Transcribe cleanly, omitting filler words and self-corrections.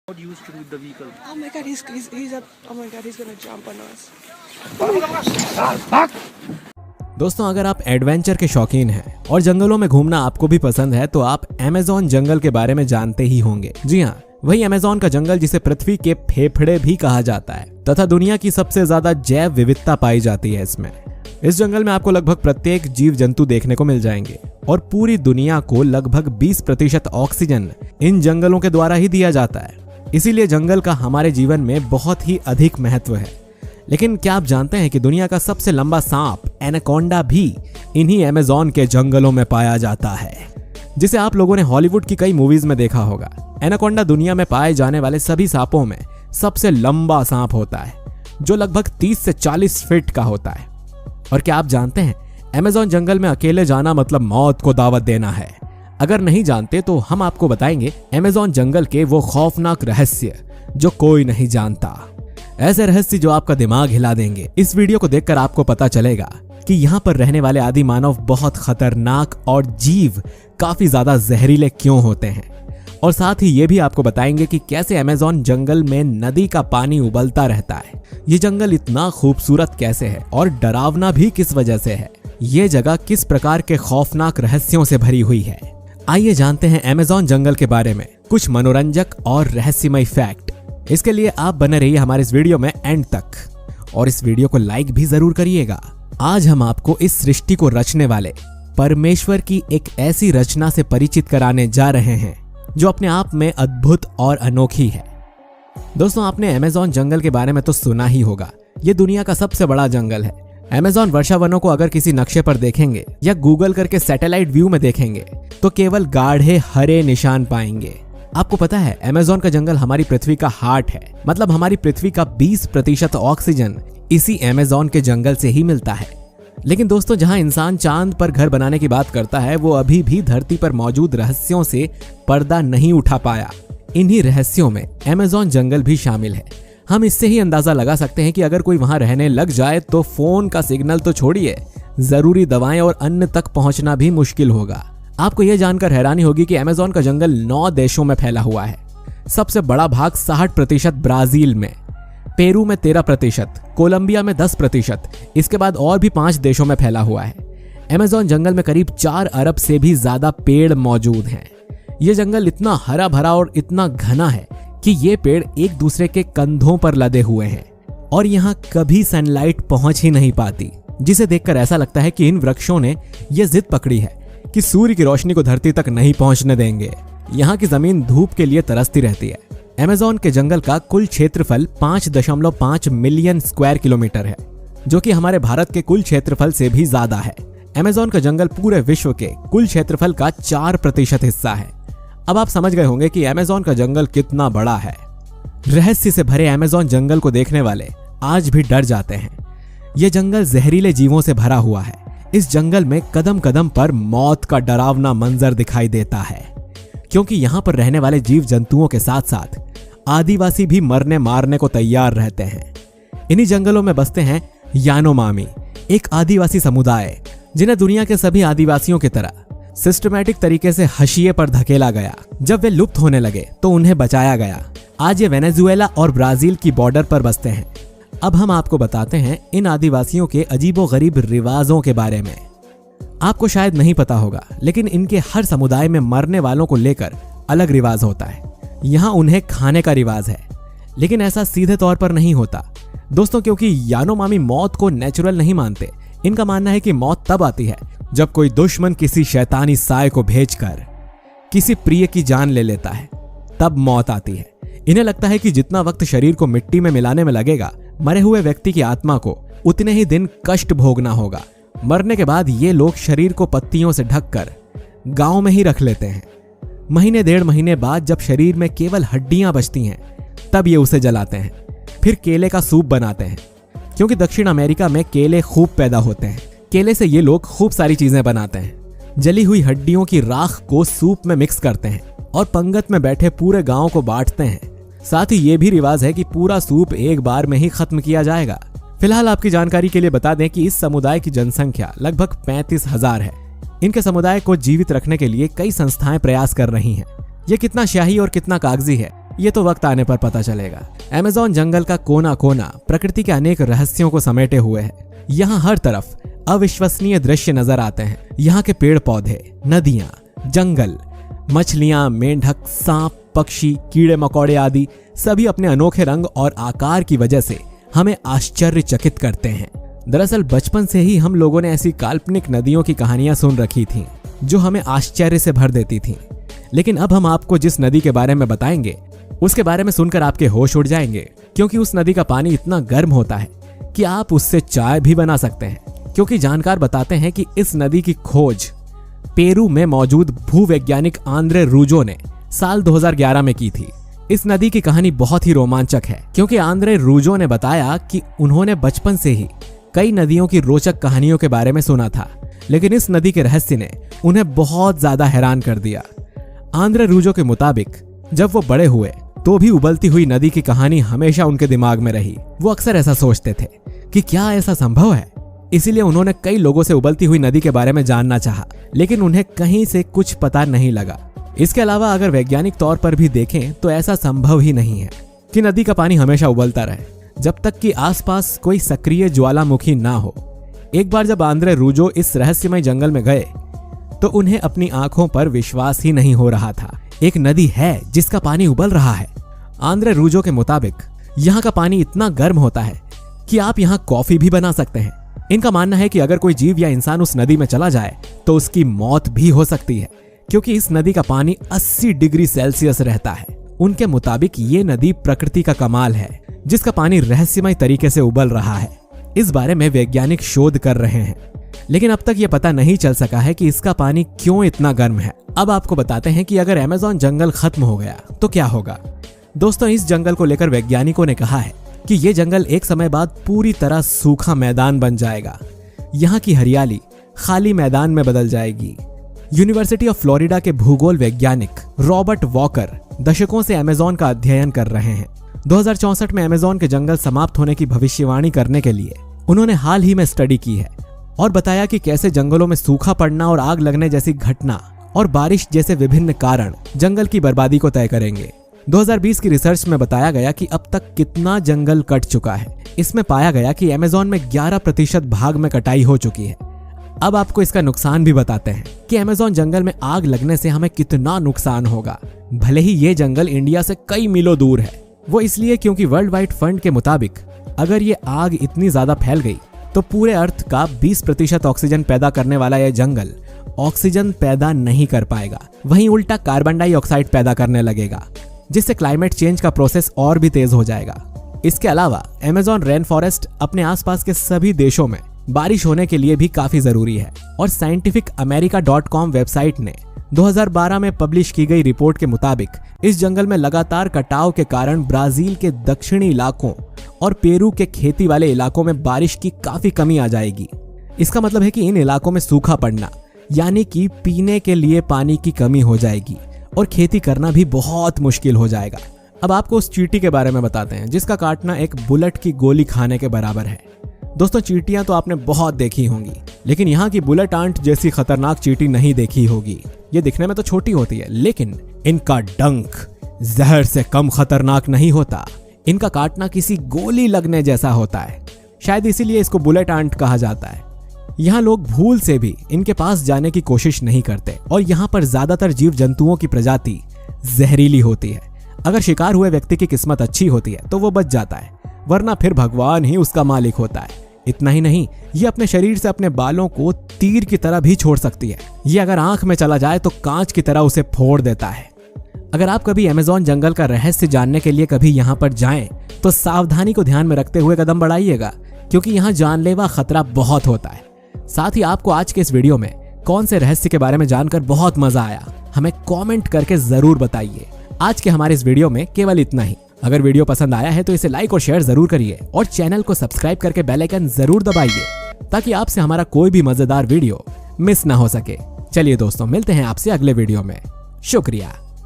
Not used to the vehicle. Oh my god, he's up. Oh my god, he's gonna jump on us. दोस्तों, अगर आप adventure के शौकीन हैं और जंगलों में घूमना आपको भी पसंद है तो आप अमेज़न जंगल के बारे में जानते ही होंगे। जी हाँ, वही अमेज़न का जंगल जिसे पृथ्वी के फेफड़े भी कहा जाता है तथा दुनिया की सबसे ज्यादा जैव विविधता पाई जाती है इसमें। इस जंगल में आपको लगभग प्रत्येक जीव जंतु देखने को मिल जाएंगे और पूरी दुनिया को लगभग 20% ऑक्सीजन इन जंगलों के द्वारा ही दिया जाता है। इसीलिए जंगल का हमारे जीवन में बहुत ही अधिक महत्व है। लेकिन क्या आप जानते हैं कि दुनिया का सबसे लंबा सांप एनाकोंडा भी इन्हीं अमेज़न के जंगलों में पाया जाता है, जिसे आप लोगों ने हॉलीवुड की कई मूवीज में देखा होगा। एनाकोंडा दुनिया में पाए जाने वाले सभी सांपों में सबसे लंबा सांप होता है, जो लगभग 30 से 40 फीट का होता है। और क्या आप जानते हैं, अमेज़न जंगल में अकेले जाना मतलब मौत को दावत देना है। अगर नहीं जानते तो हम आपको बताएंगे अमेज़न जंगल के वो खौफनाक रहस्य जो कोई नहीं जानता, ऐसे रहस्य जो आपका दिमाग हिला देंगे। इस वीडियो को देखकर आपको पता चलेगा कि यहाँ पर रहने वाले आदि मानव बहुत खतरनाक और जीव काफी ज्यादा जहरीले क्यों होते हैं। और साथ ही ये भी आपको बताएंगे कि कैसे अमेज़न जंगल में नदी का पानी उबलता रहता है, ये जंगल इतना खूबसूरत कैसे है और डरावना भी किस वजह से है, ये जगह किस प्रकार के खौफनाक रहस्यों से भरी हुई है। आइए जानते हैं अमेज़न जंगल के बारे में कुछ मनोरंजक और रहस्यमय फैक्ट। इसके लिए आप बने रहिए हमारे इस वीडियो में एंड तक और इस वीडियो को लाइक भी जरूर करिएगा। आज हम आपको इस सृष्टि को रचने वाले परमेश्वर की एक ऐसी रचना से परिचित कराने जा रहे हैं जो अपने आप में अद्भुत और अनोखी है। दोस्तों, आपने अमेज़न जंगल के बारे में तो सुना ही होगा। ये दुनिया का सबसे बड़ा जंगल है। अमेज़न वर्षावनों को अगर किसी नक्शे पर देखेंगे या गूगल करके सैटेलाइट व्यू में देखेंगे तो केवल गाढ़े हरे निशान पाएंगे। आपको पता है, अमेज़न का जंगल हमारी पृथ्वी का हार्ट है, मतलब हमारी पृथ्वी का 20% ऑक्सीजन इसी अमेज़न के जंगल से ही मिलता है। लेकिन दोस्तों, जहां इंसान चांद पर घर बनाने की बात करता है, वो अभी भी धरती पर मौजूद रहस्यों से पर्दा नहीं उठा पाया। इन्हीं रहस्यों में अमेज़न जंगल भी शामिल है। हम इससे ही अंदाजा लगा सकते हैं कि अगर कोई वहां रहने लग जाए तो फोन का सिग्नल तो छोड़िए, जरूरी दवाएं और अन्न तक पहुंचना भी मुश्किल होगा। आपको यह जानकर हैरानी होगी कि अमेज़न का जंगल 9 देशों में फैला हुआ है। सबसे बड़ा भाग 60% ब्राजील में, पेरू में 13%, कोलंबिया में 10%, इसके बाद और भी 5 देशों में फैला हुआ है। अमेज़न जंगल में करीब 4 अरब से भी ज्यादा पेड़ मौजूद हैं। यह जंगल इतना हरा भरा और इतना घना है कि ये पेड़ एक दूसरे के कंधों पर लदे हुए हैं और यहाँ कभी सनलाइट पहुंच ही नहीं पाती, जिसे देखकर ऐसा लगता है कि इन वृक्षों ने यह जिद पकड़ी है कि सूर्य की रोशनी को धरती तक नहीं पहुंचने देंगे। यहाँ की जमीन धूप के लिए तरसती रहती है। अमेज़न के जंगल का कुल क्षेत्रफल 5.5 मिलियन स्क्वायर किलोमीटर है, जो कि हमारे भारत के कुल क्षेत्रफल से भी ज्यादा है। अमेज़न का जंगल पूरे विश्व के कुल क्षेत्रफल का 4% हिस्सा है। अब आप समझ गए होंगे कि अमेज़न का जंगल कितना बड़ा है। रहस्य से भरे अमेज़न जंगल को देखने वाले आज भी डर जाते हैं। यह जंगल जहरीले जीवों से भरा हुआ है। इस जंगल में कदम कदम पर मौत का डरावना मंजर दिखाई देता है, क्योंकि यहाँ पर रहने वाले जीव जंतुओं के साथ साथ आदिवासी भी मरने मारने को तैयार रहते हैं। इन्हीं जंगलों में बसते हैं यानोमामी, एक आदिवासी समुदाय जिन्हें दुनिया के सभी आदिवासियों की तरह सिस्टमैटिक तरीके से हाशिए पर धकेला गया। जब वे लुप्त होने लगे तो उन्हें बचाया गया। आज ये वेनेजुएला और ब्राजील की बॉर्डर पर बसते हैं। अब हम आपको बताते हैं इन आदिवासियों के अजीबोगरीब रिवाजों के बारे में। आपको शायद नहीं पता होगा, लेकिन इनके हर समुदाय में मरने वालों को लेकर अलग रिवाज होता है। यहाँ उन्हें खाने का रिवाज है, लेकिन ऐसा सीधे तौर पर नहीं होता दोस्तों, क्योंकि यानोमामी मौत को नेचुरल नहीं मानते। इनका मानना है कि मौत तब आती है जब कोई दुश्मन किसी शैतानी साय को भेजकर किसी प्रिय की जान ले लेता है, तब मौत आती है। इन्हें लगता है कि जितना वक्त शरीर को मिट्टी में मिलाने में लगेगा, मरे हुए व्यक्ति की आत्मा को उतने ही दिन कष्ट भोगना होगा। मरने के बाद ये लोग शरीर को पत्तियों से ढककर गांव में ही रख लेते हैं। महीने 1.5 महीने बाद जब शरीर में केवल हड्डियां बचती हैं, तब ये उसे जलाते हैं। फिर केले का सूप बनाते हैं, क्योंकि दक्षिण अमेरिका में केले खूब पैदा होते हैं। केले से ये लोग खूब सारी चीजें बनाते हैं। जली हुई हड्डियों की राख को सूप में मिक्स करते हैं और पंगत में बैठे पूरे गांव को बांटते हैं। साथ ही ये भी रिवाज है कि पूरा सूप एक बार में ही खत्म किया जाएगा। फिलहाल आपकी जानकारी के लिए बता दें कि इस समुदाय की जनसंख्या लगभग 35,000 है। इनके समुदाय को जीवित रखने के लिए कई संस्थाएं प्रयास कर रही हैं। ये कितना शाही और कितना कागजी है, ये तो वक्त आने पर पता चलेगा। अमेज़न जंगल का कोना कोना प्रकृति के अनेक रहस्यों को समेटे हुए है। यहाँ हर तरफ अविश्वसनीय दृश्य नजर आते हैं। यहाँ के पेड़ पौधे, नदियाँ, जंगल, मछलियाँ, मेंढक, सांप, पक्षी, कीड़े मकोड़े आदि सभी अपने अनोखे रंग और आकार की वजह से हमें आश्चर्यचकित करते हैं। दरअसल बचपन से ही हम लोगों ने ऐसी काल्पनिक नदियों की कहानियां सुन रखी थीं, जो हमें आश्चर्य से भर देती थीं। लेकिन अब हम आपको जिस नदी के बारे में बताएंगे, उसके बारे में सुनकर आपके होश उड़ जाएंगे, क्योंकि उस नदी का पानी इतना गर्म होता है कि आप उससे चाय भी बना सकते हैं। क्योंकि जानकार बताते हैं कि इस नदी की खोज पेरू में मौजूद भूवैज्ञानिक आंद्रे रूजो ने साल 2011 में की थी। इस नदी की कहानी बहुत ही रोमांचक है, क्योंकि आंद्रे रूजो ने बताया कि उन्होंने बचपन से ही कई नदियों की रोचक कहानियों के बारे में सुना था, लेकिन इस नदी के रहस्य ने उन्हें बहुत ज्यादा हैरान कर दिया। आंद्रे रूजो के मुताबिक जब वो बड़े हुए तो भी उबलती हुई नदी की कहानी हमेशा उनके दिमाग में रही। वो अक्सर ऐसा सोचते थे कि क्या ऐसा संभव है। इसीलिए उन्होंने कई लोगों से उबलती हुई नदी के बारे में जानना चाहा, लेकिन उन्हें कहीं से कुछ पता नहीं लगा। इसके अलावा अगर वैज्ञानिक तौर पर भी देखें तो ऐसा संभव ही नहीं है कि नदी का पानी हमेशा उबलता रहे, जब तक कि आसपास कोई सक्रिय ज्वालामुखी ना हो। एक बार जब आंद्रे रूजो इस रहस्यमय जंगल में गए तो उन्हें अपनी आंखों पर विश्वास ही नहीं हो रहा था। एक नदी है जिसका पानी उबल रहा है। आंद्रे रूजो के मुताबिक यहाँ का पानी इतना गर्म होता है कि आप यहाँ कॉफी भी बना सकते हैं। इनका मानना है कि अगर कोई जीव या इंसान उस नदी में चला जाए तो उसकी मौत भी हो सकती है, क्योंकि इस नदी का पानी 80 डिग्री सेल्सियस रहता है। उनके मुताबिक ये नदी प्रकृति का कमाल है, जिसका पानी रहस्यमय तरीके से उबल रहा है। इस बारे में वैज्ञानिक शोध कर रहे हैं, लेकिन अब तक ये पता नहीं चल सका है कि इसका पानी क्यों इतना गर्म है। अब आपको बताते हैं कि अगर अमेज़न जंगल खत्म हो गया तो क्या होगा। दोस्तों, इस जंगल को लेकर वैज्ञानिकों ने कहा है कि ये जंगल एक समय बाद पूरी तरह सूखा मैदान बन जाएगा। यहाँ की हरियाली खाली मैदान में बदल जाएगी। यूनिवर्सिटी ऑफ फ्लोरिडा के भूगोल वैज्ञानिक रॉबर्ट वॉकर दशकों से अमेज़न का अध्ययन कर रहे हैं। 2064 में अमेज़न के जंगल समाप्त होने की भविष्यवाणी करने के लिए उन्होंने हाल ही में स्टडी की है और बताया कि कैसे जंगलों में सूखा पड़ना और आग लगने जैसी घटना और बारिश जैसे विभिन्न कारण जंगल की बर्बादी को तय करेंगे। 2020 की रिसर्च में बताया गया कि अब तक कितना जंगल कट चुका है। इसमें पाया गया कि अमेज़न में 11% भाग में कटाई हो चुकी है। अब आपको इसका नुकसान भी बताते हैं कि अमेज़न जंगल में आग लगने से हमें कितना नुकसान होगा। भले ही ये जंगल इंडिया से कई मीलों दूर है, वो इसलिए क्योंकि वर्ल्ड वाइड फंड के मुताबिक अगर ये आग इतनी ज्यादा फैल गई तो पूरे अर्थ का 20% ऑक्सीजन पैदा करने वाला यह जंगल ऑक्सीजन पैदा नहीं कर पाएगा, वहीं उल्टा कार्बन डाइऑक्साइड पैदा करने लगेगा, जिससे क्लाइमेट चेंज का प्रोसेस और भी तेज हो जाएगा। इसके अलावा अमेज़न रेन फॉरेस्ट अपने आसपास के सभी देशों में बारिश होने के लिए भी काफी जरूरी है। और scientificamerica.com वेबसाइट ने 2012 में पब्लिश की गई रिपोर्ट के मुताबिक इस जंगल में लगातार कटाव के कारण ब्राजील के दक्षिणी इलाकों और पेरू के खेती वाले इलाकों में बारिश की काफी कमी आ जाएगी। इसका मतलब है कि इन इलाकों में सूखा पड़ना, यानी कि पीने के लिए पानी की कमी हो जाएगी और खेती करना भी बहुत मुश्किल हो जाएगा। अब आपको उस चींटी के बारे में बताते हैं जिसका काटना एक बुलेट की गोली खाने के बराबर है। दोस्तों, चींटियां तो आपने बहुत देखी होंगी, लेकिन यहाँ की बुलेट आंट जैसी खतरनाक चींटी नहीं देखी होगी। ये दिखने में तो छोटी होती है, लेकिन इनका डंक जहर से कम खतरनाक नहीं होता। इनका काटना किसी गोली लगने जैसा होता है। शायद इसीलिए इसको बुलेट आंट कहा जाता है। यहाँ लोग भूल से भी इनके पास जाने की कोशिश नहीं करते और यहाँ पर ज्यादातर जीव जंतुओं की प्रजाति जहरीली होती है। अगर शिकार हुए व्यक्ति की किस्मत अच्छी होती है तो वो बच जाता है, वरना फिर भगवान ही उसका मालिक होता है। इतना ही नहीं, ये अपने शरीर से अपने बालों को तीर की तरह भी छोड़ सकती है। ये अगर आंख में चला जाए तो कांच की तरह उसे फोड़ देता है। अगर आप कभी अमेज़न जंगल का रहस्य जानने के लिए कभी यहाँ पर जाएं तो सावधानी को ध्यान में रखते हुए कदम बढ़ाइएगा, क्योंकि यहाँ जानलेवा खतरा बहुत होता है। साथ ही आपको आज के इस वीडियो में कौन से रहस्य के बारे में जानकर बहुत मजा आया, हमें कमेंट करके जरूर बताइए। आज के हमारे इस वीडियो में केवल इतना ही। अगर वीडियो पसंद आया है तो इसे लाइक और शेयर जरूर करिए और चैनल को सब्सक्राइब करके बेल आइकन जरूर दबाइए, ताकि आपसे हमारा कोई भी मजेदार वीडियो मिस ना हो सके। चलिए दोस्तों, मिलते हैं आपसे अगले वीडियो में। शुक्रिया।